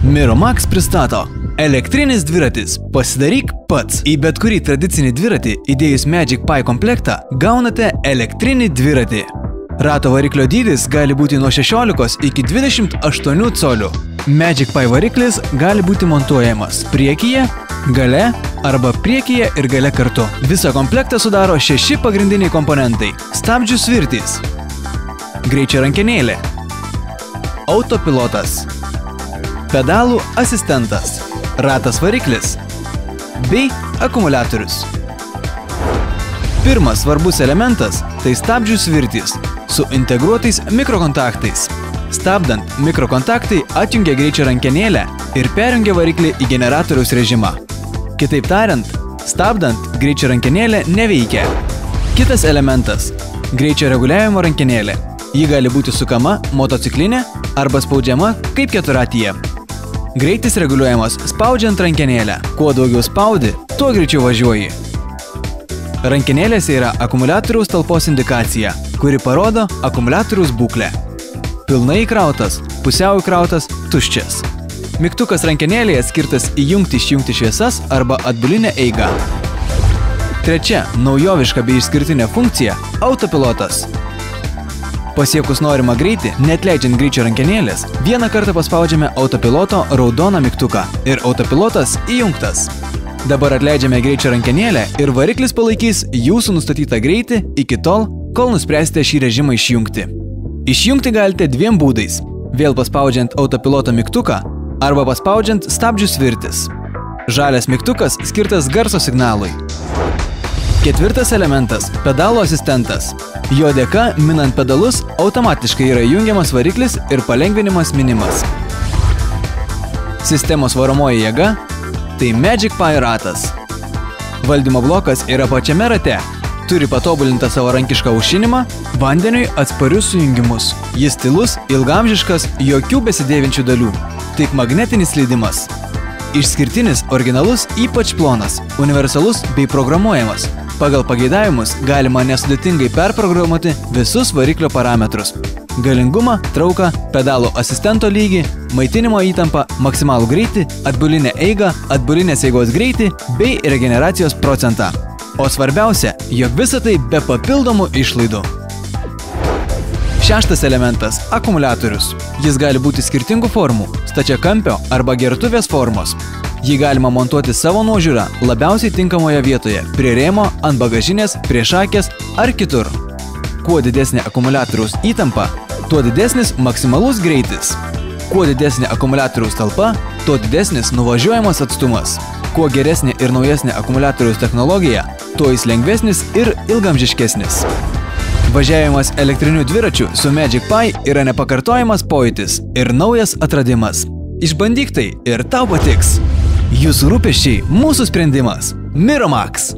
Miromax pristato elektrinis dviratis. Pasidaryk pats. Į bet kurį tradicinį dviratį įdėjus Magic Pi komplektą gaunate elektrinį dviratį. Rato variklio dydis gali būti nuo 16 iki 28 colių. Magic Pi variklis gali būti montuojamas priekyje, gale arba priekyje ir gale kartu. Visą komplektą sudaro 6 pagrindiniai komponentai. Stabdžių svirtys, greičio rankenėlė, autopilotas, pedalų asistentas, ratas variklis bei akumuliatorius. Pirmas svarbus elementas – tai stabdžių svirtys su integruotais mikrokontaktais. Stabdant, mikrokontaktai atjungia greičio rankenėlę ir perjungia variklį į generatoriaus režimą. Kitaip tariant, stabdant, greičio rankenėlė neveikia. Kitas elementas – greičio reguliavimo rankenėlė. Ji gali būti sukama motociklinė arba spaudžiama kaip keturratyje. Greitis reguliuojamas spaudžiant rankenėlę. Kuo daugiau spaudi, tuo greičiau važiuoji. Rankenėlėse yra akumuliatoriaus talpos indikacija, kuri parodo akumuliatoriaus būklę. Pilnai įkrautas, pusiau įkrautas, tuščias. Mygtukas rankenėlėje skirtas įjungti-išjungti šviesas arba atbulinę eigą. Trečia, naujoviška bei išskirtinė funkcija – autopilotas. Pasiekus norimą greitį, neatleidžiant greičio rankenėlės, vieną kartą paspaudžiame autopiloto raudoną mygtuką ir autopilotas įjungtas. Dabar atleidžiame greičio rankenėlę ir variklis palaikys jūsų nustatytą greitį iki tol, kol nuspręsite šį režimą išjungti. Išjungti galite dviem būdais – vėl paspaudžiant autopiloto mygtuką arba paspaudžiant stabdžių svirtis. Žalias mygtukas skirtas garso signalui. Ketvirtas elementas – pedalų asistentas. Jo dėka, minant pedalus, automatiškai yra jungiamas variklis ir palengvinimas minimas. Sistemos varomoji jėga – tai Magic Pi ratas. Valdymo blokas yra pačiame rate. Turi patobulintą savarankišką aušinimą, vandeniui atsparius sujungimus. Jis tylus, ilgaamžiškas, jokių besidėvinčių dalių. Tik magnetinis leidimas. Išskirtinis, originalus, ypač plonas, universalus bei programuojamas. Pagal pageidavimus galima nesudėtingai perprogramuoti visus variklio parametrus. Galingumą, trauką, pedalų asistento lygį, maitinimo įtampą, maksimalų greitį, atbulinę eigą, atbulinės eigos greitį bei regeneracijos procentą. O svarbiausia, jog visa tai be papildomų išlaidų. Šeštas elementas – akumuliatorius. Jis gali būti skirtingų formų – stačiakampio arba gertuvės formos. Jį galima montuoti savo nuožiūrą labiausiai tinkamoje vietoje – prie rėmo, ant bagažinės, prie šakės ar kitur. Kuo didesnė akumuliatoriaus įtampa, tuo didesnis maksimalus greitis. Kuo didesnė akumuliatoriaus talpa, tuo didesnis nuvažiuojamas atstumas. Kuo geresnė ir naujesnė akumuliatoriaus technologija, tuo jis lengvesnis ir ilgamžiškesnis. Važiavimas elektriniu dviračiu su Magic Pi yra nepakartojamas pojūtis ir naujas atradimas. Išbandyk tai ir tau patiks. Jūsų rūpesčiai – mūsų sprendimas. Miromax.